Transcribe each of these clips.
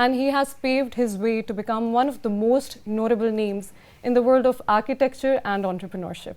and he has paved his way to become one of the most notable names in the world of architecture and entrepreneurship.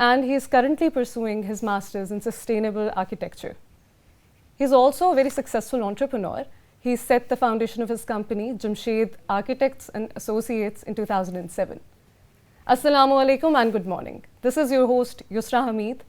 and he is currently pursuing his master's in sustainable architecture. He is also a very successful entrepreneur. He set the foundation of his company, Jamshed Architects and Associates, in 2007. Assalamu alaikum and good morning. This is your host Yusra Hamid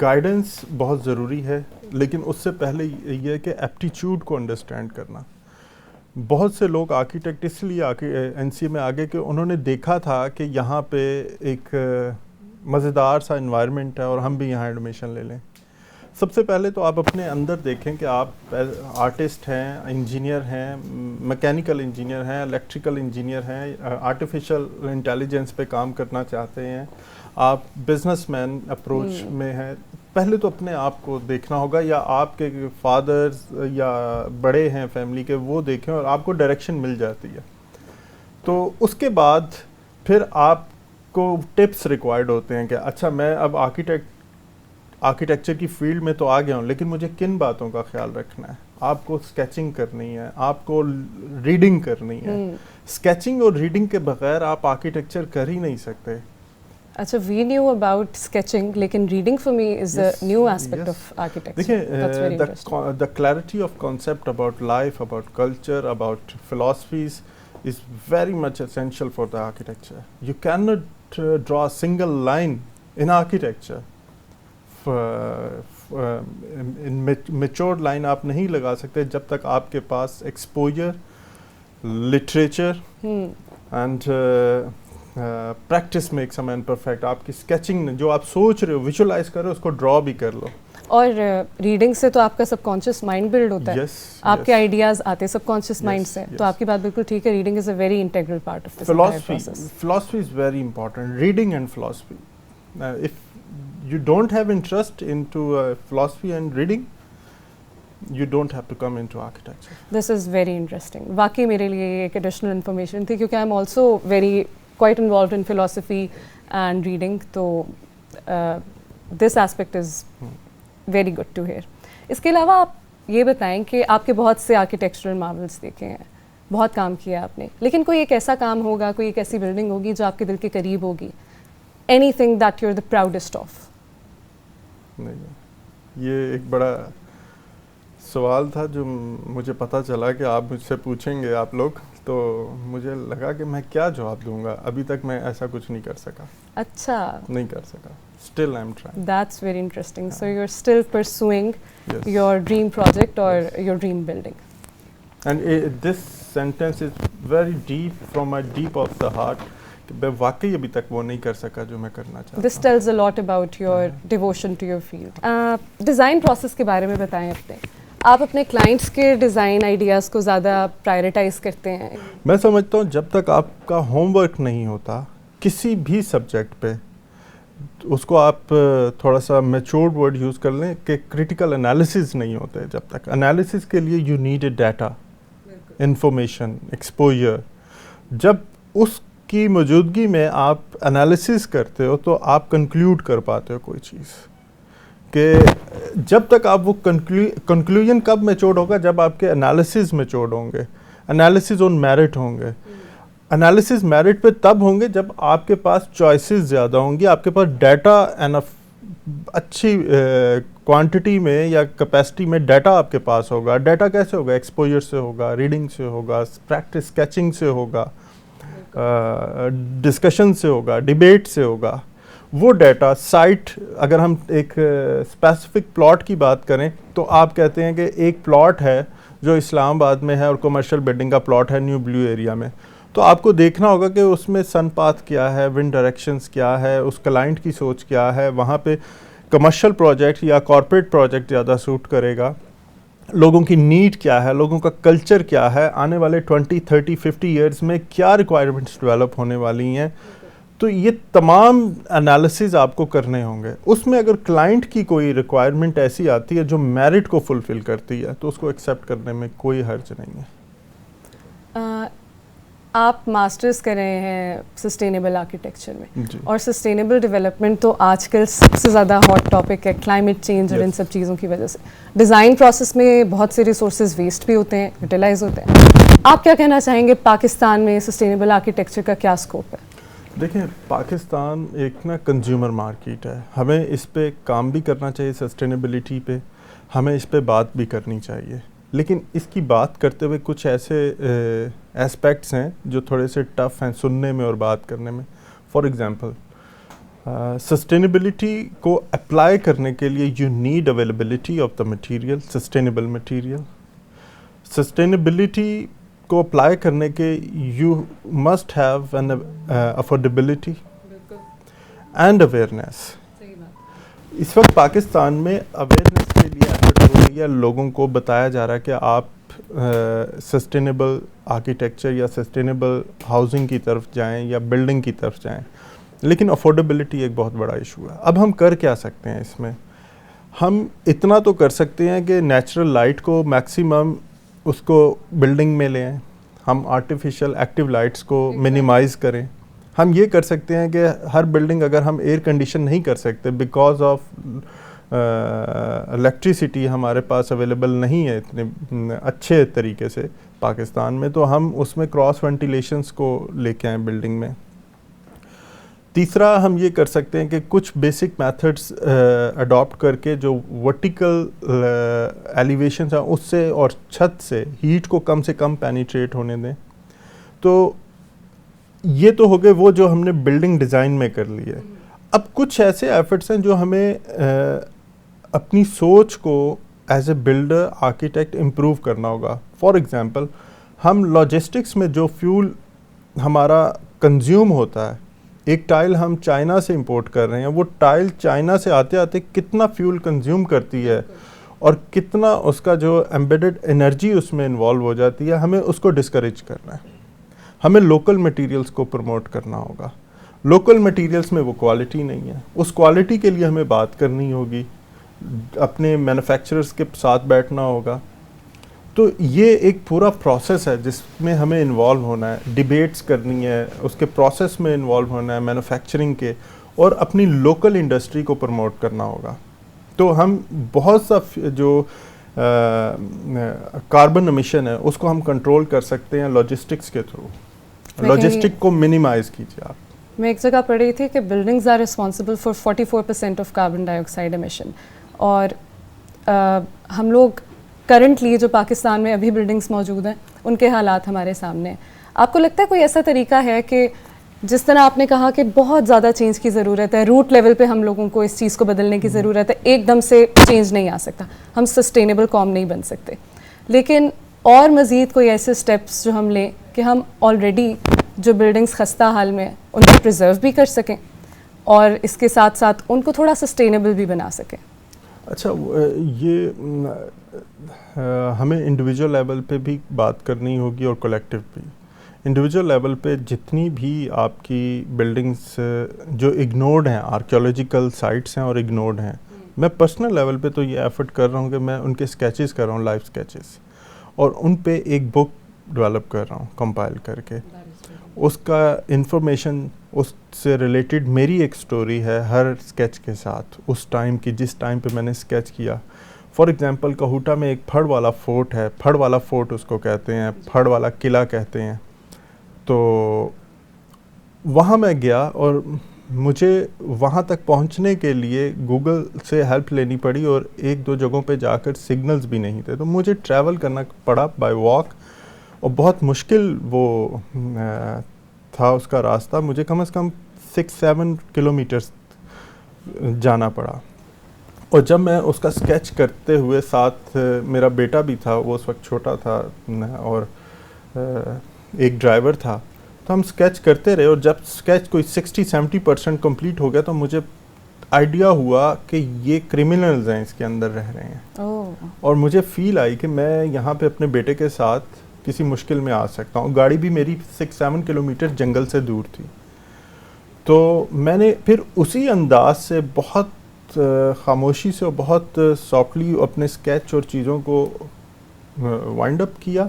guidance بہت ضروری ہے، لیکن اس سے پہلے یہ ہے کہ aptitude کو انڈرسٹینڈ کرنا. بہت سے لوگ آرکیٹیکٹ اس لیے این سی میں آگے کہ انہوں نے دیکھا تھا کہ یہاں پہ ایک مزیدار سا انوائرمنٹ ہے اور ہم بھی یہاں ایڈمیشن لے لیں. سب سے پہلے تو آپ اپنے اندر دیکھیں کہ آپ آرٹسٹ ہیں، انجینئر ہیں، میکینیکل انجینئر ہیں، الیکٹریکل انجینئر ہیں، آرٹیفیشل انٹیلیجنس پہ کام کرنا چاہتے ہیں، آپ بزنس مین اپروچ میں ہیں. پہلے تو اپنے آپ کو دیکھنا ہوگا، یا آپ کے فادرز یا بڑے ہیں فیملی کے وہ دیکھیں اور آپ کو ڈائریکشن مل جاتی ہے. تو اس کے بعد پھر آپ کو ٹپس ریکوائرڈ ہوتے ہیں کہ اچھا میں اب آرکیٹیکچر کی فیلڈ میں تو آ گیا ہوں، لیکن مجھے کن باتوں کا خیال رکھنا ہے. آپ کو اسکیچنگ کرنی ہے، آپ کو ریڈنگ کرنی ہے. اسکیچنگ اور ریڈنگ کے بغیر آپ آرکیٹیکچر کر ہی نہیں سکتے. اچھا وی نیو اباؤٹ اسکیچنگ، لیکن reading for me is a new aspect of architecture. دیکھیں the clarity of concept about life, about culture, about philosophies is very much essential for the architecture. You cannot draw a single line in architecture. In matured line آپ نہیں لگا سکتے جب تک آپ کے پاس exposure, literature and practice makes a man perfect. آپ کی اسکیچنگ جو آپ سوچ رہے ہو ویژولائز کر رہے ہو اس کو ڈرا بھی کر لو. اور ریڈنگ سے تو آپ کا سب کانشیس مائنڈ بلڈ ہوتا ہے. آپ کے آئیڈیاز آتے سب کانشیس مائنڈ سے. تو آپ کی بات بالکل ٹھیک ہے. Reading is a very integral part of this process. Philosophy is very important. Reading and philosophy. If you don't have interest into philosophy and reading, you don't have to come into architecture. This is very interesting. واقعی میرے لیے ایک additional information تھی کیونکہ I'm also quite involved in philosophy and reading. تو this aspect is very good to hear. اس کے علاوہ آپ یہ بتائیں کہ آپ کے بہت سے آرکیٹیکچرل مارولس دیکھے ہیں، بہت کام کیا آپ نے، لیکن کوئی ایک ایسا کام ہوگا، کوئی ایک ایسی بلڈنگ ہوگی جو آپ کے دل کے قریب ہوگی. Anything that you're the proudest of. نہیں، یہ ایک بڑا سوال تھا جو مجھے پتہ چلا کہ آپ مجھ سے پوچھیں گے آپ لوگ، تو مجھے لگا کہ میں کیا جواب دوں گا. ابھی تک میں ایسا کچھ نہیں کر سکا. اچھا نہیں کر سکا. Still I'm trying. That's very interesting. So you're still pursuing your dream project or your dream building. And this sentence is very deep from my deep of the heart. کہ میں واقعی ابھی تک وہ نہیں کر سکا جو میں کرنا چاہتا ہوں. This tells a lot about your devotion to your field. Design process کے بارے میں بتائیں اپنے. آپ اپنے کلائنٹس کے ڈیزائن آئیڈیاز کو زیادہ پرائرٹائز کرتے ہیں؟ میں سمجھتا ہوں جب تک آپ کا ہوم ورک نہیں ہوتا کسی بھی سبجیکٹ پہ، اس کو آپ تھوڑا سا میچورڈ ورڈ یوز کر لیں کہ کریٹیکل انالیسز نہیں ہوتے. جب تک انالیسز کے لیے you need a data, information, exposure. جب اس کی موجودگی میں آپ انالیسز کرتے ہو تو آپ کنکلیوڈ کر پاتے ہو کوئی چیز. کہ جب تک آپ وہ کنکلوژن کب میچورڈ ہوگا؟ جب آپ کے انالیسز میچورڈ ہوں گے، انالیسز آن میرٹ ہوں گے. انالیسز میرٹ پہ تب ہوں گے جب آپ کے پاس چوائسیز زیادہ ہوں گی، آپ کے پاس ڈیٹا اچھی کوانٹٹی میں یا کیپیسٹی میں ڈیٹا آپ کے پاس ہوگا. ڈیٹا کیسے ہوگا؟ ایکسپوجر سے ہوگا، ریڈنگ سے ہوگا، پریکٹس اسکیچنگ سے ہوگا، ڈسکشن سے ہوگا، ڈیبیٹ سے ہوگا. وہ ڈیٹا سائٹ، اگر ہم ایک اسپیسیفک پلاٹ کی بات کریں تو آپ کہتے ہیں کہ ایک پلاٹ ہے جو اسلام آباد میں ہے اور کمرشل بلڈنگ کا پلاٹ ہے نیو بلیو ایریا میں، تو آپ کو دیکھنا ہوگا کہ اس میں سن پاتھ کیا ہے، ونڈ ڈائریکشنز کیا ہے، اس کلائنٹ کی سوچ کیا ہے. وہاں پہ کمرشل پروجیکٹ یا کارپوریٹ پروجیکٹ زیادہ سوٹ کرے گا، لوگوں کی نیڈ کیا ہے، لوگوں کا کلچر کیا ہے، آنے والے 20, 30, 50 ایئرز میں کیا ریکوائرمنٹس ڈیولپ ہونے والی ہیں. تو یہ تمام انالیسز آپ کو کرنے ہوں گے. اس میں اگر کلائنٹ کی کوئی ریکوائرمنٹ ایسی آتی ہے جو میرٹ کو فلفل کرتی ہے تو اس کو ایکسیپٹ کرنے میں کوئی حرج نہیں ہے. آپ ماسٹرز کر رہے ہیں سسٹینیبل آرکیٹیکچر میں، اور سسٹینیبل ڈیولپمنٹ تو آج کل سب سے زیادہ ہاٹ ٹاپک ہے کلائمیٹ چینج اور ان سب چیزوں کی وجہ سے. ڈیزائن پروسیس میں بہت سے ریسورسز ویسٹ بھی ہوتے ہیں، یوٹیلائز ہوتے ہیں. آپ کیا کہنا چاہیں گے پاکستان میں سسٹینیبل آرکیٹیکچر کا کیا اسکوپ ہے؟ دیکھیں، پاکستان ایک کنزیومر مارکیٹ ہے. ہمیں اس پہ کام بھی کرنا چاہیے، سسٹینیبلٹی پہ ہمیں اس پہ بات بھی کرنی چاہیے. لیکن اس کی بات کرتے ہوئے کچھ ایسے ایسپیکٹس ہیں جو تھوڑے سے ٹف ہیں سننے میں اور بات کرنے میں. فار ایگزامپل سسٹینیبلٹی کو اپلائی کرنے کے لیے you need availability of the material, sustainable material. Sustainability کو اپلائی کرنے کے you must have an affordability and awareness. اس وقت پاکستان میں اویئرنیس کے لیے ایفرٹ ہو رہی ہے، لوگوں کو بتایا جا رہا ہے کہ آپ سسٹینیبل آرکیٹیکچر یا سسٹینیبل ہاؤسنگ کی طرف جائیں یا بلڈنگ کی طرف جائیں، لیکن افورڈیبلٹی ایک بہت بڑا ایشو ہے. اب ہم کر کیا سکتے ہیں اس میں؟ ہم اتنا تو کر سکتے ہیں کہ نیچرل لائٹ کو میکسیمم اس کو بلڈنگ میں لیں، ہم آرٹیفیشل ایکٹیو لائٹس کو منیمائز کریں. ہم یہ کر سکتے ہیں کہ ہر بلڈنگ اگر ہم ایئر کنڈیشن نہیں کر سکتے بیکاز آف الیکٹریسٹی ہمارے پاس اویلیبل نہیں ہے اتنے اچھے طریقے سے پاکستان میں، تو ہم اس میں کراس وینٹیلیشنس کو لے کے آئیں بلڈنگ میں. تیسرا ہم یہ کر سکتے ہیں کہ کچھ بیسک میتھڈس اڈاپٹ کر کے جو ورٹیکل ایلیویشنس ہیں اس سے اور چھت سے ہیٹ کو کم سے کم پینیٹریٹ ہونے دیں. تو یہ تو ہو گئے وہ جو ہم نے بلڈنگ ڈیزائن میں کر لی ہے. اب کچھ ایسے ایفرٹس ہیں جو ہمیں اپنی سوچ کو as a builder architect improve کرنا ہوگا. فار ایگزامپل ہم لاجسٹکس میں جو فیول ہمارا کنزیوم ہوتا ہے، ایک ٹائل ہم چائنا سے امپورٹ کر رہے ہیں، وہ ٹائل چائنا سے آتے آتے کتنا فیول کنزیوم کرتی ہے اور کتنا اس کا جو ایمبیڈڈ انرجی اس میں انوالو ہو جاتی ہے، ہمیں اس کو ڈسکریج کرنا ہے. ہمیں لوکل مٹیریلز کو پروموٹ کرنا ہوگا. لوکل مٹیریلز میں وہ کوالٹی نہیں ہے، اس کوالٹی کے لیے ہمیں بات کرنی ہوگی، اپنے مینوفیکچررز کے ساتھ بیٹھنا ہوگا. تو یہ ایک پورا پروسیس ہے جس میں ہمیں انوالو ہونا ہے، ڈیبیٹس کرنی ہے، اس کے پروسیس میں انوالو ہونا ہے مینوفیکچرنگ کے، اور اپنی لوکل انڈسٹری کو پروموٹ کرنا ہوگا. تو ہم بہت سا جو کاربن امیشن ہے اس کو ہم کنٹرول کر سکتے ہیں لاجسٹکس کے تھرو. لاجسٹک کو منیمائز کیجیے آپ. میں ایک جگہ پڑھ رہی تھی کہ buildings are responsible for 44% of carbon dioxide emission. اور ہم لوگ کرنٹلی جو پاکستان میں ابھی بلڈنگس موجود ہیں ان کے حالات ہمارے سامنے ہیں. آپ کو لگتا ہے کوئی ایسا طریقہ ہے کہ جس طرح آپ نے کہا کہ بہت زیادہ چینج کی ضرورت ہے، روٹ لیول پہ ہم لوگوں کو اس چیز کو بدلنے کی ضرورت ہے، ایک دم سے چینج نہیں آ سکتا، ہم سسٹینیبل قوم نہیں بن سکتے، لیکن اور مزید کوئی ایسے اسٹیپس جو ہم لیں کہ ہم آلریڈی جو بلڈنگس خستہ حال میں ان کو پریزرو بھی کر سکیں اور اس کے ساتھ ساتھ ان کو تھوڑا سسٹینیبل بھی بنا سکیں؟ اچھا، یہ ہمیں انڈیویجول لیول پہ بھی بات کرنی ہوگی اور کولیکٹیو بھی. انڈیویجول لیول پہ جتنی بھی آپ کی بلڈنگس جو اگنورڈ ہیں، آرکیولوجیکل سائٹس ہیں اور اگنورڈ ہیں، میں پرسنل لیول پہ تو یہ ایفرٹ کر رہا ہوں کہ میں ان کے اسکیچز کر رہا ہوں، لائف اسکیچز، اور ان پہ ایک بک ڈیولپ کر رہا ہوں کمپائل کر کے. اس کا انفارمیشن، اس سے ریلیٹڈ میری ایک سٹوری ہے ہر اسکیچ کے ساتھ، اس ٹائم کی جس ٹائم پہ میں نے اسکیچ کیا. فار ایگزامپل کہوٹا میں ایک پھڑ والا فورٹ ہے، پھڑ والا فورٹ اس کو کہتے ہیں، پھڑ والا قلعہ کہتے ہیں. تو وہاں میں گیا اور مجھے وہاں تک پہنچنے کے لیے گوگل سے ہیلپ لینی پڑی، اور ایک دو جگہوں پہ جا کر سگنلز بھی نہیں تھے، تو مجھے ٹریول کرنا پڑا بائی واک، اور بہت مشکل وہ تھا اس کا راستہ. مجھے کم از کم 6-7 کلومیٹرز جانا پڑا. اور جب میں اس کا اسکیچ کرتے ہوئے، ساتھ میرا بیٹا بھی تھا، وہ اس وقت چھوٹا تھا، اور ایک ڈرائیور تھا، تو ہم اسکیچ کرتے رہے، اور جب اسکیچ کوئی 60-70% کمپلیٹ ہو گیا تو مجھے آئیڈیا ہوا کہ یہ کرمنلز ہیں اس کے اندر رہ رہے ہیں. اور مجھے فیل آئی کہ میں یہاں پہ اپنے بیٹے کے ساتھ کسی مشکل میں آ سکتا ہوں. گاڑی بھی میری 6-7 کلومیٹر جنگل سے دور تھی. تو میں نے پھر اسی انداز سے بہت خاموشی سے اور بہت سافٹلی اپنے اسکیچ اور چیزوں کو وائنڈ اپ کیا،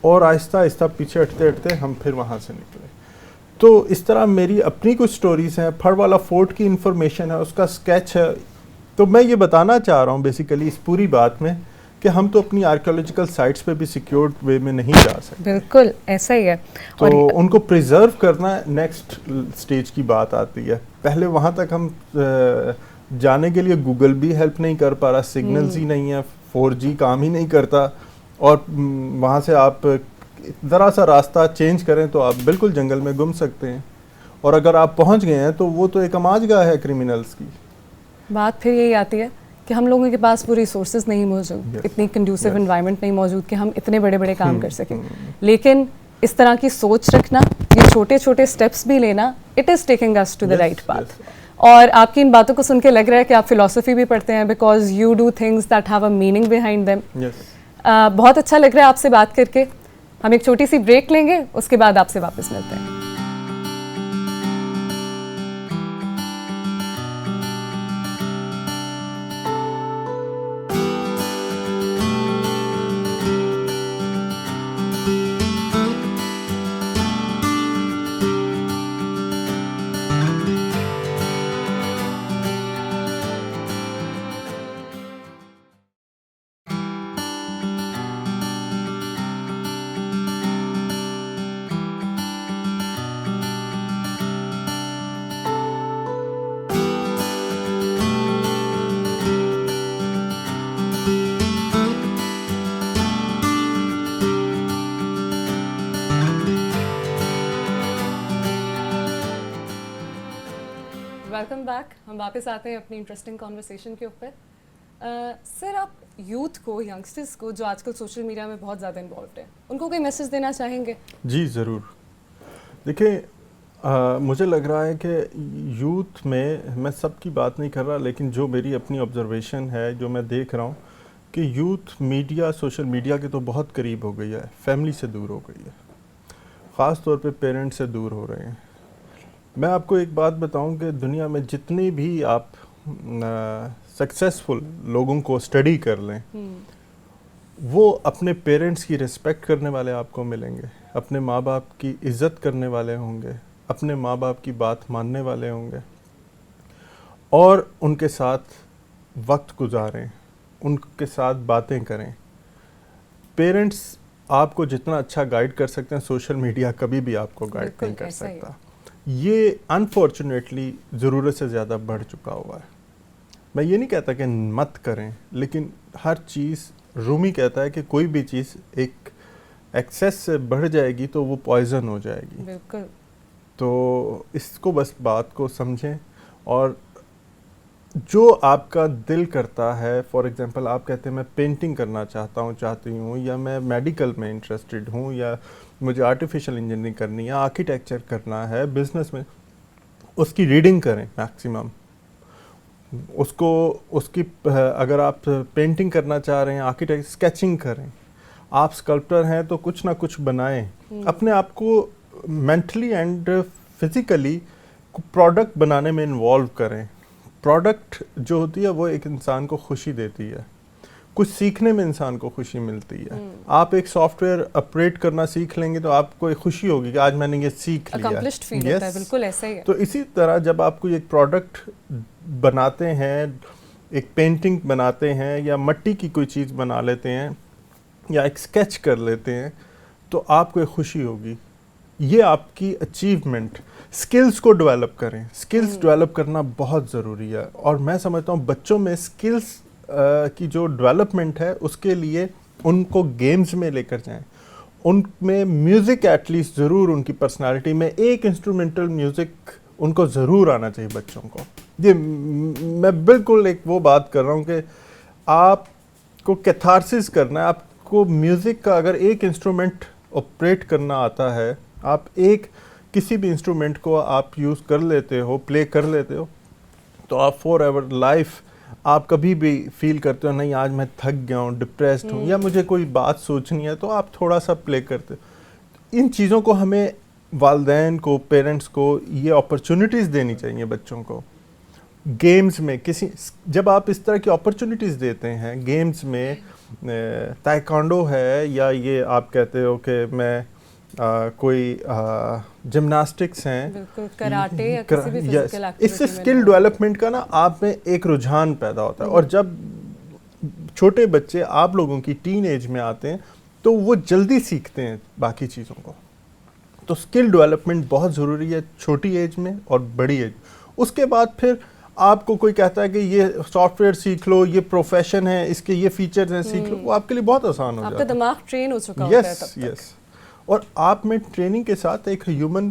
اور آہستہ آہستہ پیچھے ہٹتے ہٹتے ہم پھر وہاں سے نکلے. تو اس طرح میری اپنی کچھ سٹوریز ہیں. پھڑ والا فورٹ کی انفارمیشن ہے، اس کا اسکیچ ہے. تو میں یہ بتانا چاہ رہا ہوں بیسیکلی اس پوری بات میں کہ ہم تو اپنی آرکیولوجیکل سائٹس پہ بھی سیکیورڈ وے میں نہیں جا سکتے. بالکل ایسا ہی ہے. تو ان کو پریزرو کرنا نیکسٹ سٹیج کی بات آتی ہے. پہلے وہاں تک ہم جانے کے لیے گوگل بھی ہیلپ نہیں کر پا رہا، سگنلز ہی نہیں ہے، 4G کام ہی نہیں کرتا، اور وہاں سے آپ ذرا سا راستہ چینج کریں تو آپ بالکل جنگل میں گم سکتے ہیں. اور اگر آپ پہنچ گئے ہیں تو وہ تو ایک آماج گاہ ہے کرمنلز کی. بات پھر یہی آتی ہے کہ ہم لوگوں کے پاس وہ ریسورسز نہیں موجود, اتنی کنڈیوسو انوائرمنٹ نہیں موجود کہ ہم اتنے بڑے بڑے کام کر سکیں. لیکن اس طرح کی سوچ رکھنا, یہ چھوٹے چھوٹے اسٹیپس بھی لینا, it is taking us to the right path. اور آپ کی ان باتوں کو سن کے لگ رہا ہے کہ آپ فلاسفی بھی پڑھتے ہیں, because you do things that have a meaning behind them. بہت اچھا لگ رہا ہے آپ سے بات کر کے. ہم ایک چھوٹی سی بریک لیں گے, اس کے بعد آپ سے واپس ملتے ہیں. Welcome back. ہم واپس آتے ہیں اپنی انٹرسٹنگ کانورسیشن کے اوپر. سر, آپ یوتھ کو, ینگسٹرس کو جو آج کل سوشل میڈیا میں بہت زیادہ انوالوڈ ہیں, ان کو کوئی میسج دینا چاہیں گے؟ جی ضرور. دیکھیں, مجھے لگ رہا ہے کہ یوتھ میں سب کی بات نہیں کر رہا, لیکن جو میری اپنی آبزرویشن ہے, جو میں دیکھ رہا ہوں کہ یوتھ میڈیا, سوشل میڈیا کے تو بہت قریب ہو گئی ہے, فیملی سے دور ہو گئی ہے, خاص طور پہ پیرنٹ سے دور ہو رہے ہیں. میں آپ کو ایک بات بتاؤں کہ دنیا میں جتنی بھی آپ سکسیسفل لوگوں کو اسٹڈی کر لیں, وہ اپنے پیرنٹس کی رسپیکٹ کرنے والے آپ کو ملیں گے, اپنے ماں باپ کی عزت کرنے والے ہوں گے, اپنے ماں باپ کی بات ماننے والے ہوں گے, اور ان کے ساتھ وقت گزاریں, ان کے ساتھ باتیں کریں. پیرنٹس آپ کو جتنا اچھا گائیڈ کر سکتے ہیں, سوشل میڈیا کبھی بھی آپ کو گائیڈ نہیں کر سکتا. یہ انفارچونیٹلی ضرورت سے زیادہ بڑھ چکا ہوا ہے. میں یہ نہیں کہتا کہ مت کریں, لیکن ہر چیز, رومی کہتا ہے کہ کوئی بھی چیز ایک ایکسیس سے بڑھ جائے گی تو وہ پوائزن ہو جائے گی. بالکل. تو اس کو بس بات کو سمجھیں, اور جو آپ کا دل کرتا ہے, فار ایگزامپل آپ کہتے ہیں میں پینٹنگ کرنا چاہتی ہوں, یا میں میڈیکل میں انٹرسٹڈ ہوں, یا مجھے آرٹیفیشل انجینئرنگ کرنی ہے, آرکیٹیکچر کرنا ہے, بزنس میں, اس کی ریڈنگ کریں میکسیمم. اس کی اگر آپ پینٹنگ کرنا چاہ رہے ہیں, آرکیٹیکٹ, اسکیچنگ کریں. آپ اسکلپٹر ہیں تو کچھ نہ کچھ بنائیں. اپنے آپ کو مینٹلی اینڈ فزیکلی پروڈکٹ بنانے میں انوالو کریں. پروڈکٹ جو ہوتی ہے وہ ایک انسان کو خوشی دیتی ہے, کچھ سیکھنے میں انسان کو خوشی ملتی ہے. آپ ایک سافٹ ویئر اپریٹ کرنا سیکھ لیں گے تو آپ کو ایک خوشی ہوگی کہ آج میں نے یہ سیکھ لیا. اکمپلشڈ فیل ہوتا ہے. بالکل ایسا ہی ہے. تو اسی طرح جب آپ کوئی ایک پروڈکٹ بناتے ہیں, ایک پینٹنگ بناتے ہیں, یا مٹی کی کوئی چیز بنا لیتے ہیں, یا ایک اسکیچ کر لیتے ہیں, تو آپ کو ایک خوشی ہوگی. یہ آپ کی اچیومنٹ. اسکلز کو ڈیولپ کریں. اسکلز ڈیولپ کرنا بہت ضروری ہے, اور میں سمجھتا ہوں بچوں میں اسکلز کی جو ڈیولپمنٹ ہے اس کے لیے ان کو گیمز میں لے کر جائیں. ان میں میوزک ایٹ لیسٹ ضرور, ان کی پرسنالٹی میں ایک انسٹرومنٹل میوزک ان کو ضرور آنا چاہیے بچوں کو. یہ میں بالکل ایک وہ بات کر رہا ہوں کہ آپ کو کیتھارسس کرنا ہے. آپ کو میوزک کا اگر ایک انسٹرومنٹ آپریٹ کرنا آتا ہے, آپ ایک کسی بھی انسٹرومنٹ کو آپ یوز کر لیتے ہو, پلے کر لیتے ہو, تو آپ فور ایور لائف آپ کبھی بھی فیل کرتے ہو نہیں آج میں تھک گیا ہوں, ڈپریسڈ ہوں, یا مجھے کوئی بات سوچنی ہے, تو آپ تھوڑا سا پلے کرتے ہو. ان چیزوں کو ہمیں والدین کو, پیرنٹس کو یہ اپرچونٹیز دینی چاہیے بچوں کو. گیمز میں جب آپ اس طرح کی اپرچونٹیز دیتے ہیں, گیمز میں تائیکانڈو ہے, یا یہ آپ کہتے ہو کہ میں کوئی جمناسٹکس ہیں, کراٹے, یا کسی بھی فزیکل ایکٹیویٹی, اس سے اسکل ڈیولپمنٹ کا نا آپ میں ایک رجحان پیدا ہوتا ہے. اور جب چھوٹے بچے آپ لوگوں کی ٹین ایج میں آتے ہیں تو وہ جلدی سیکھتے ہیں باقی چیزوں کو. تو اسکل ڈیولپمنٹ بہت ضروری ہے, چھوٹی ایج میں اور بڑی ایج. اس کے بعد پھر آپ کو کوئی کہتا ہے کہ یہ سافٹ ویئر سیکھ لو, یہ پروفیشن ہے, اس کے یہ فیچرز ہیں, سیکھ لو, وہ آپ کے لیے بہت آسان ہو جاتا ہے. آپ کا دماغ ٹرین ہو چکا ہوتا ہے تب تک. یس. اور آپ میں ٹریننگ کے ساتھ ایک human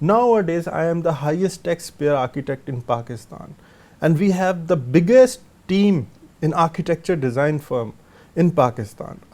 Nowadays I am the highest taxpayer architect in Pakistan and we have the biggest team in architecture design firm in Pakistan.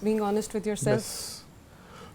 being honest with yourself.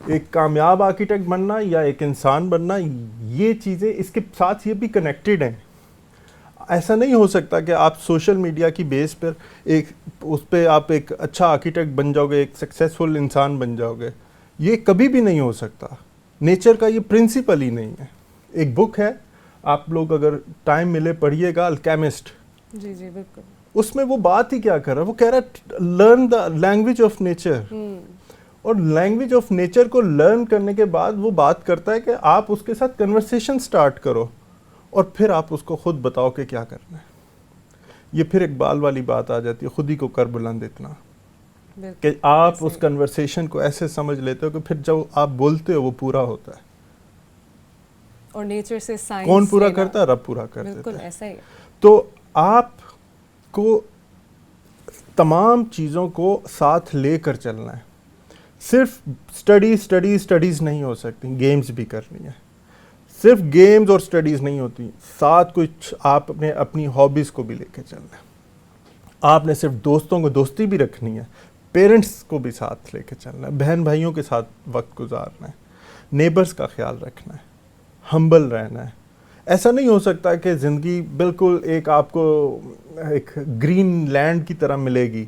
ایک کامیاب آرکیٹیکٹ بننا یا ایک انسان بننا، یہ چیزیں اس کے ساتھ یہ بھی کنیکٹڈ ہیں. ایسا نہیں ہو سکتا کہ آپ سوشل میڈیا کی بیس پر اس پہ آپ ایک اچھا آرکیٹیکٹ بن جاؤ گے، ایک سکسیسفل انسان بن جاؤ گے. یہ کبھی بھی نہیں ہو سکتا. نیچر کا یہ پرنسپل ہی نہیں ہے. ایک بک ہے، آپ لوگ اگر ٹائم ملے پڑھیے گا، الکیمسٹ. جی جی بالکل. اس میں وہ بات ہی کیا کر رہا ہے، وہ کہہ رہا ہے learn the language of nature. اور لینگویج آف نیچر کو لرن کرنے کے بعد وہ بات کرتا ہے کہ آپ اس کے ساتھ کنورسیشن سٹارٹ کرو اور پھر آپ اس کو خود بتاؤ کہ کیا کرنا ہے. یہ پھر اقبال والی بات آ جاتی ہے، خود ہی کو کر بلند اتنا، کہ آپ اس کنورسیشن کو ایسے سمجھ لیتے ہو کہ پھر جب آپ بولتے ہو وہ پورا ہوتا ہے. اور نیچر سے سائنس کون پورا کرتا ہے؟ رب پورا کر دیتا ہے. بالکل ایسا ہی. تو آپ کو تمام چیزوں کو ساتھ لے کر چلنا ہے. صرف اسٹڈیز نہیں ہو سکتی، گیمز بھی کرنی ہے. صرف گیمز اور اسٹڈیز نہیں ہوتی، ساتھ کچھ آپ اپنی ہابیز کو بھی لے کے چلنا ہے. آپ نے صرف دوستوں کو دوستی بھی رکھنی ہے، پیرنٹس کو بھی ساتھ لے کے چلنا ہے، بہن بھائیوں کے ساتھ وقت گزارنا ہے، نیبرز کا خیال رکھنا ہے، ہمبل رہنا ہے. ایسا نہیں ہو سکتا کہ زندگی بالکل ایک آپ کو ایک گرین لینڈ کی طرح ملے گی.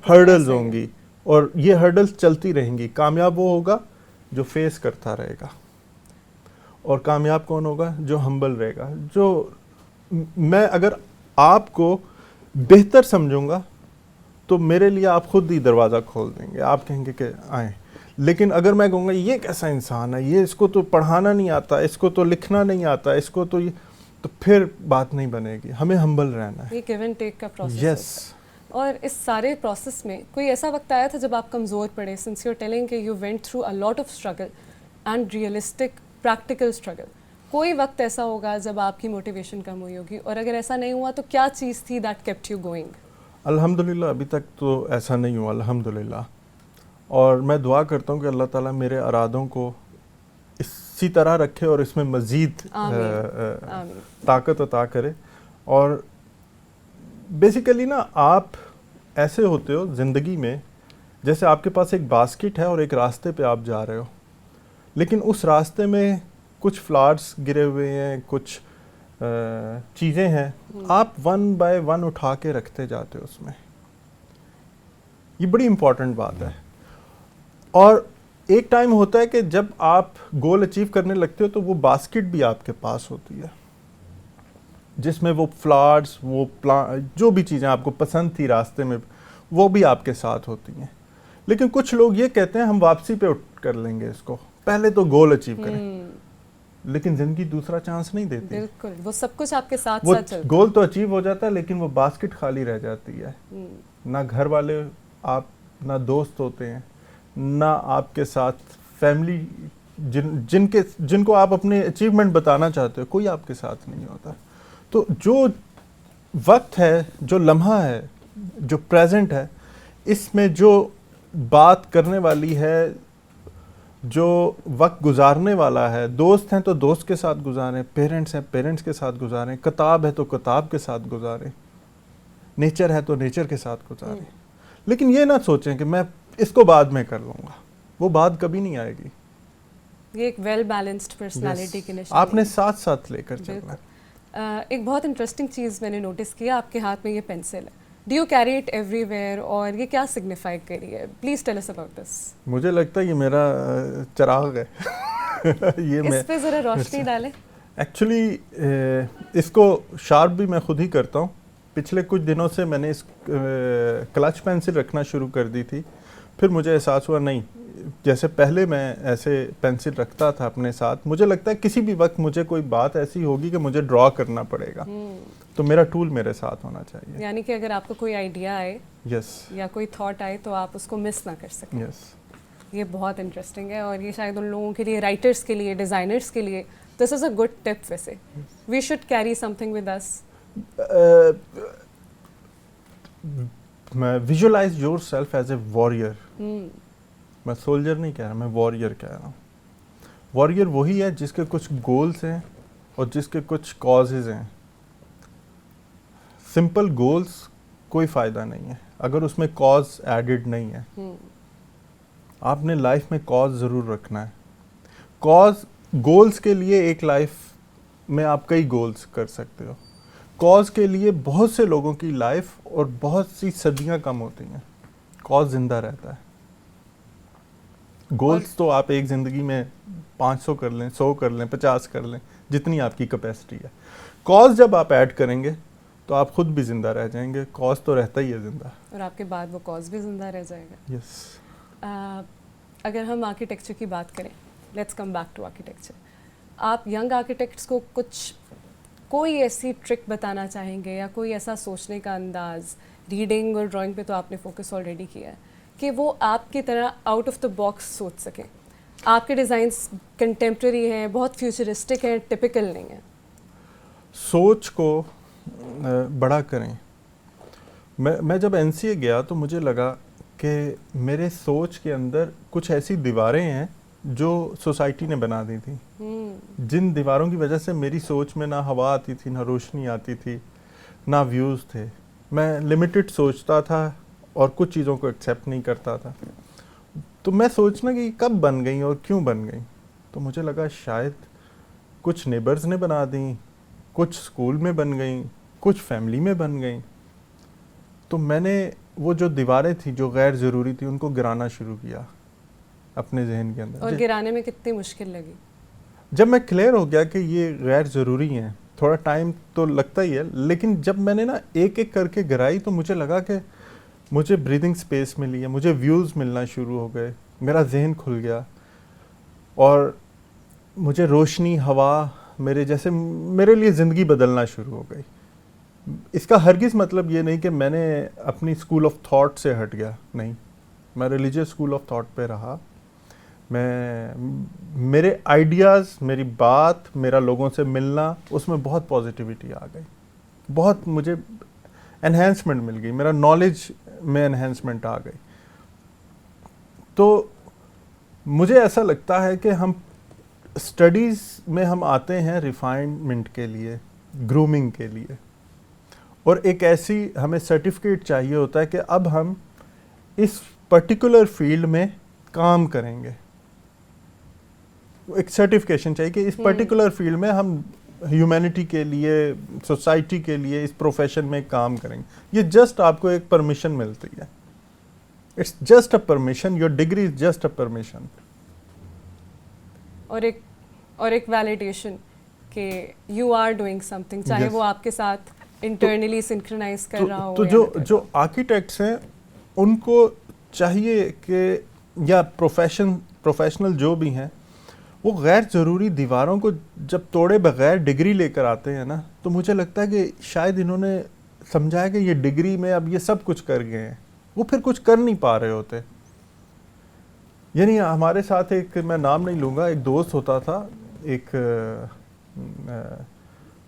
ہرڈلز ہوں گی اور یہ ہرڈلز چلتی رہیں گی. کامیاب وہ ہوگا جو فیس کرتا رہے گا، اور کامیاب کون ہوگا؟ جو ہمبل رہے گا. جو میں اگر آپ کو بہتر سمجھوں گا تو میرے لیے آپ خود ہی دروازہ کھول دیں گے، آپ کہیں گے کہ آئیں. لیکن اگر میں کہوں گا یہ کیسا انسان ہے، یہ اس کو تو پڑھانا نہیں آتا، اس کو تو لکھنا نہیں آتا، اس کو تو یہ، تو پھر بات نہیں بنے گی. ہمیں ہمبل رہنا ہے. یہ گیو اینڈ ٹیک کا پروسیس. یس. اور اس سارے پروسیس میں کوئی ایسا وقت آیا تھا جب آپ کمزور پڑے؟ سنس یو آر ٹیلنگ کہ you went through a lot of struggle and realistic practical struggle, کوئی وقت ایسا ہوگا جب آپ کی موٹیویشن کم ہوئی ہوگی، اور اگر ایسا نہیں ہوا تو کیا چیز تھی دیٹ کیپٹ یو گوئنگ؟ الحمدللہ ابھی تک تو ایسا نہیں ہوا الحمدللہ. اور میں دعا کرتا ہوں کہ اللہ تعالیٰ میرے ارادوں کو اسی طرح رکھے اور اس میں مزید طاقت عطا کرے. اور بیسیکلی نا آپ ایسے ہوتے ہو زندگی میں جیسے آپ کے پاس ایک باسکٹ ہے اور ایک راستے پہ آپ جا رہے ہو، لیکن اس راستے میں کچھ فلاورز گرے ہوئے ہیں، کچھ چیزیں ہیں، آپ ون بائی ون اٹھا کے رکھتے جاتے ہو اس میں. یہ بڑی امپورٹنٹ بات ہے. اور ایک ٹائم ہوتا ہے کہ جب آپ گول اچیو کرنے لگتے ہو تو وہ باسکٹ بھی آپ کے پاس ہوتی ہے جس میں وہ فلاورز، وہ جو بھی چیزیں آپ کو پسند تھی راستے میں، وہ بھی آپ کے ساتھ ہوتی ہیں. لیکن کچھ لوگ یہ کہتے ہیں ہم واپسی پہ اٹھ کر لیں گے اس کو، پہلے تو گول اچیو کریں. لیکن زندگی دوسرا چانس نہیں دیتی. بالکل، وہ سب کچھ آپ کے ساتھ وہ ساتھ چلتا ہے. گول تو اچیو ہو جاتا ہے لیکن وہ باسکٹ خالی رہ جاتی ہے. نہ گھر والے آپ، نہ دوست ہوتے ہیں، نہ آپ کے ساتھ فیملی جن کو آپ اپنے اچیومنٹ بتانا چاہتے ہو، کوئی آپ کے ساتھ نہیں ہوتا. تو جو وقت ہے، جو لمحہ ہے، جو پریزنٹ ہے، اس میں جو بات کرنے والی ہے، جو وقت گزارنے والا ہے، دوست ہیں تو دوست کے ساتھ گزاریں، پیرنٹس ہیں پیرنٹس کے ساتھ گزاریں، کتاب ہے تو کتاب کے ساتھ گزاریں، نیچر ہے تو نیچر کے ساتھ گزاریں. لیکن یہ نہ سوچیں کہ میں اس کو بعد میں کر لوں گا، وہ بات کبھی نہیں آئے گی. یہ ایک ویل بیلنسڈ پرسنالٹی کی نشانی آپ نے ساتھ ساتھ لے کر چلنا ہے. ایک بہت انٹرسٹنگ چیز میں نے نوٹس کیا، آپ کے ہاتھ میں یہ پینسل ہے. Do you carry it everywhere, اور یہ کیا سگنیفائی کری ہے؟ Please tell us about this. مجھے لگتا ہے یہ میرا چراغ ہے. اس پہ ذرا روشنی ڈالیں. ایکچولی اس کو شارپ بھی میں خود ہی کرتا ہوں. پچھلے کچھ دنوں سے میں نے اس کلچ پینسل رکھنا شروع کر دی تھی. پھر مجھے احساس ہوا نہیں، جیسے پہلے میں ایسے پینسل رکھتا تھا اپنے ساتھ، مجھے لگتا ہے کسی بھی وقت مجھے کوئی بات ایسی ہوگی کہ مجھے ڈرا کرنا پڑے گا، تو میرا ٹول میرے ساتھ ہونا چاہیے. یعنی کہ اگر آپ کو کوئی آئیڈیا آئے یا کوئی تھاٹ آئے تو آپ اس کو مس نہ کر سکیں. یہ بہت انٹرسٹنگ ہے، اور یہ شاید ان لوگوں کے لیے، رائٹرس کے لیے، ڈیزائنرس کے لیے دس از اے گڈ ٹپ. ویسے we should carry something with us. Visualize yourself as a warrior. میں سولجر نہیں کہہ رہا، میں وارئر کہہ رہا ہوں. وارئر وہی ہے جس کے کچھ گولز ہیں اور جس کے کچھ کازز ہیں. سمپل گولز کوئی فائدہ نہیں ہے اگر اس میں کاز ایڈڈ نہیں ہے. آپ نے لائف میں کاز ضرور رکھنا ہے. کاز گولز کے لیے ایک لائف میں آپ کئی گولز کر سکتے ہو. کاز کے لیے بہت سے لوگوں کی لائف اور بہت سی صدیاں کم ہوتی ہیں. کاز زندہ رہتا ہے. گولز تو آپ ایک زندگی میں 500 کر لیں, 100 کر لیں, 50 کر لیں, جتنی آپ کی کیپیسٹی ہے. کاز جب آپ ایڈ کریں گے تو آپ خود بھی زندہ رہ جائیں گے. کاز تو رہتا ہی ہے زندہ, اور آپ کے بعد وہ کاز بھی زندہ رہ جائے گا. یس. اگر ہم آرکیٹیکچر کی بات کریں, let's come back to architecture. آپ ینگ آرکیٹیکٹس کو کوئی ایسی ٹرک بتانا چاہیں گے یا کوئی ایسا سوچنے کا انداز, ریڈنگ اور ڈرائنگ پہ تو آپ نے فوکس آلریڈی کیا ہے, کہ وہ آپ کی طرح آؤٹ آف دا باکس سوچ سکیں؟ آپ کے ڈیزائنس کنٹمپریری ہیں, بہت فیوچرسٹک ہیں, ٹپیکل نہیں ہیں. سوچ کو بڑا کریں. میں جب این سی اے گیا تو مجھے لگا کہ میرے سوچ کے اندر کچھ ایسی دیواریں ہیں جو سوسائٹی نے بنا دی تھی, جن دیواروں کی وجہ سے میری سوچ میں نہ ہوا آتی تھی, نہ روشنی آتی تھی, نہ ویوز تھے. میں لمیٹڈ سوچتا تھا اور کچھ چیزوں کو ایکسیپٹ نہیں کرتا تھا. تو میں سوچنا کہ کب بن گئیں اور کیوں بن گئیں. تو مجھے لگا شاید کچھ نیبرز نے بنا دیں, کچھ اسکول میں بن گئیں, کچھ فیملی میں بن گئیں. تو میں نے وہ جو دیواریں تھیں جو غیر ضروری تھی ان کو گرانا شروع کیا اپنے ذہن کے اندر. اور گرانے میں کتنی مشکل لگی؟ جب میں کلیئر ہو گیا کہ یہ غیر ضروری ہیں, تھوڑا ٹائم تو لگتا ہی ہے, لیکن جب میں نے نا ایک ایک کر کے گرائی تو مجھے لگا کہ مجھے بریدنگ سپیس ملی ہے, مجھے ویوز ملنا شروع ہو گئے, میرا ذہن کھل گیا, اور مجھے روشنی, ہوا, میرے جیسے میرے لیے زندگی بدلنا شروع ہو گئی. اس کا ہرگز مطلب یہ نہیں کہ میں نے اپنی اسکول آف تھاٹ سے ہٹ گیا, نہیں. میں ریلیجیس اسکول آف تھاٹ پہ رہا. میرے آئیڈیاز, میری بات, میرا لوگوں سے ملنا, اس میں بہت پازیٹیوٹی آ گئی, بہت مجھے انہینسمنٹ مل گئی, میرا نالج میں انہینسمنٹ آ گئی. تو مجھے ایسا لگتا ہے کہ ہم اسٹڈیز میں ہم آتے ہیں ریفائنمنٹ کے لیے, گرومنگ کے لیے, اور ایک ایسی ہمیں سرٹیفکیٹ چاہیے ہوتا ہے کہ اب ہم اس پرٹیکولر فیلڈ میں کام کریں گے. ایک سرٹیفکیشن چاہیے کہ اس پرٹیکولر فیلڈ میں ہم ہیومینٹی کے لیے, سوسائٹی کے لیے اس پروفیشن میں کام کریں گے. یہ جسٹ آپ کو ایک پرمیشن ملتی ہے. It's just a permission, your degree is just a permission. اور ایک ویلیڈیشن کہ you are doing something, چاہے وہ آپ کے ساتھ انٹرنلی سنکرونائز کر رہا ہو. تو جو آرکیٹیکٹس ہیں ان کو چاہیے کہ, یا پروفیشنل جو بھی ہیں, وہ غیر ضروری دیواروں کو جب توڑے بغیر ڈگری لے کر آتے ہیں نا, تو مجھے لگتا ہے کہ شاید انہوں نے سمجھا ہے کہ یہ ڈگری میں اب یہ سب کچھ کر گئے ہیں, وہ پھر کچھ کر نہیں پا رہے ہوتے. یعنی ہمارے ساتھ ایک, میں نام نہیں لوں گا, ایک دوست ہوتا تھا, ایک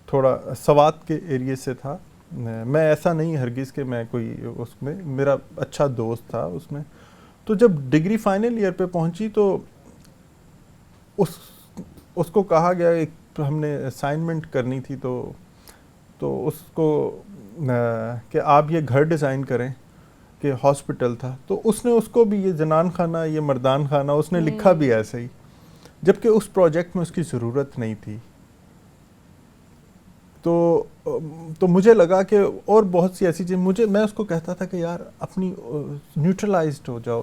تھوڑا سوات کے ایریے سے تھا. میں ایسا نہیں ہرگز کہ میں کوئی اس میں, میرا اچھا دوست تھا اس میں. تو جب ڈگری فائنل ایئر پہ پہنچی تو اس کو کہا گیا, ایک ہم نے اسائنمنٹ کرنی تھی, تو اس کو کہ آپ یہ گھر ڈیزائن کریں, کہ ہاسپٹل تھا, تو اس نے اس کو بھی یہ زنان خانہ, یہ مردان خانہ, اس نے لکھا بھی ایسے ہی, جبکہ اس پروجیکٹ میں اس کی ضرورت نہیں تھی. تو مجھے لگا کہ, اور بہت سی ایسی چیز میں اس کو کہتا تھا کہ یار اپنی نیوٹرلائزڈ ہو جاؤ,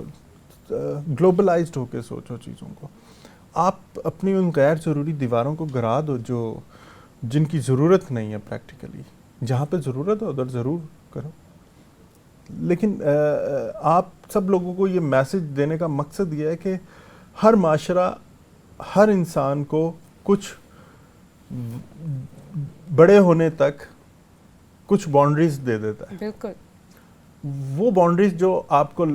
گلوبلائزڈ ہو کے سوچو چیزوں کو. آپ اپنی ان غیر ضروری دیواروں کو گرا دو جن کی ضرورت نہیں ہے پریکٹیکلی. جہاں پہ ضرورت ہے ادھر ضرور کرو. لیکن آپ سب لوگوں کو یہ میسج دینے کا مقصد یہ ہے کہ ہر معاشرہ, ہر انسان کو کچھ بڑے ہونے تک کچھ باؤنڈریز دے دیتا ہے. بالکل. وہ باؤنڈریز جو آپ کو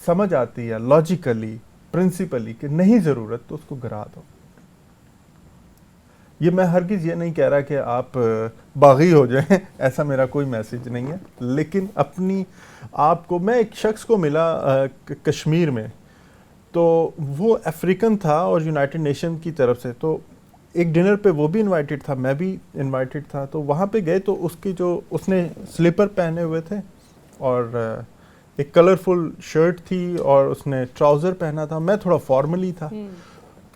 سمجھ آتی ہے لاجیکلی, پرنسپلی کہ نہیں ضرورت, تو اس کو گرا دو. یہ میں ہرگز یہ نہیں کہہ رہا کہ آپ باغی ہو جائیں, ایسا میرا کوئی میسج نہیں ہے. لیکن اپنی آپ کو, میں ایک شخص کو ملا کشمیر میں, تو وہ افریقن تھا اور یونائٹڈ نیشن کی طرف سے, تو ایک ڈنر پہ وہ بھی انوائٹڈ تھا, میں بھی انوائٹڈ تھا. تو وہاں پہ گئے تو اس کی جو, اس نے سلیپر پہنے ہوئے تھے اور ایک کلرفل شرٹ تھی اور اس نے ٹراؤزر پہنا تھا, میں تھوڑا فارملی تھا,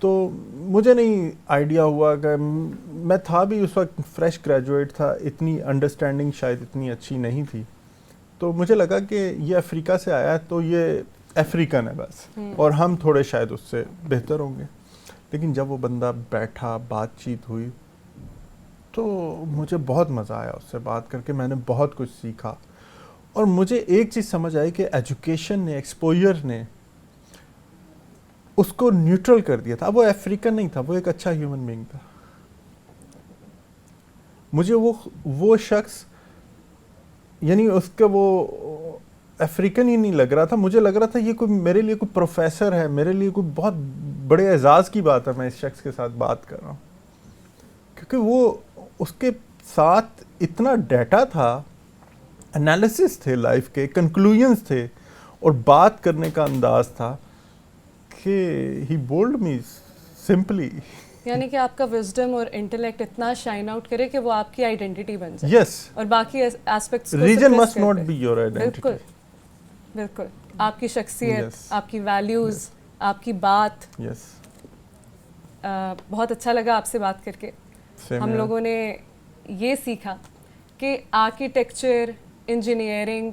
تو مجھے نہیں آئیڈیا ہوا کہ میں تھا بھی اس وقت فریش گریجویٹ تھا, اتنی انڈرسٹینڈنگ شاید اتنی اچھی نہیں تھی, تو مجھے لگا کہ یہ افریقہ سے آیا ہے تو یہ افریقن ہے بس, اور ہم تھوڑے شاید اس سے بہتر ہوں گے. لیکن جب وہ بندہ بیٹھا, بات چیت ہوئی, تو مجھے بہت مزہ آیا اس سے بات کر کے, میں نے بہت کچھ سیکھا. اور مجھے ایک چیز سمجھ آئی کہ ایجوکیشن نے, ایکسپوجر نے اس کو نیوٹرل کر دیا تھا. اب وہ افریقن نہیں تھا, وہ ایک اچھا ہیومن بینگ تھا. مجھے وہ شخص یعنی اس کا وہ افریقن ہی نہیں لگ رہا تھا, مجھے لگ رہا تھا یہ کوئی میرے لیے کوئی پروفیسر ہے, میرے لیے کوئی بہت بڑے اعزاز کی بات ہے میں اس شخص کے ساتھ بات کر رہا ہوں, کیونکہ وہ اس کے ساتھ اتنا ڈیٹا تھا, انالیسس تھے لائف کے, کنکلوژنس تھے, اور بات کرنے کا انداز تھا کہ ہی بولڈ می سمپلی. یعنی کہ آپ کا وزڈم اور انٹلیکٹ اتنا شائن آؤٹ کرے کہ وہ آپ کی آئیڈینٹی بن جائے. یس, اور باقی ایسپیکٹس کو region must not be your identity. بالکل بالکل, آپ کی شخصیت, آپ کی ویلیوز, آپ کی بات. یس, بہت اچھا لگا آپ سے بات کر کے. ہم لوگوں نے یہ سیکھا کہ آرکیٹیکچر, انجینئرنگ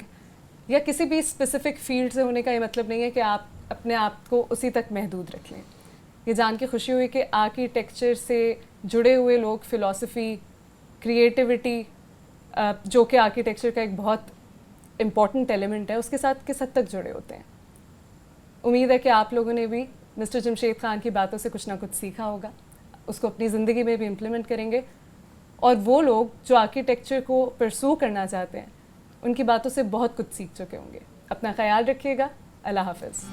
یا کسی بھی اسپیسیفک فیلڈ سے ہونے کا یہ مطلب نہیں ہے کہ آپ اپنے آپ کو اسی تک محدود رکھ لیں. یہ جان کے خوشی ہوئی کہ آرکیٹیکچر سے جڑے ہوئے لوگ فلاسفی, کریٹیوٹی, جو کہ آرکیٹیکچر کا ایک بہت امپورٹنٹ ایلیمنٹ ہے, اس کے ساتھ کس حد تک جڑے ہوتے ہیں. امید ہے کہ آپ لوگوں نے بھی مسٹر جمشید خان کی باتوں سے کچھ نہ کچھ سیکھا ہوگا, اس کو اپنی زندگی میں بھی امپلیمنٹ کریں گے. اور وہ لوگ جو آرکیٹیکچر کو پرسو کرنا چاہتے ہیں, ان کی باتوں سے بہت کچھ سیکھ چکے ہوں گے. اپنا خیال رکھیے گا. اللہ حافظ.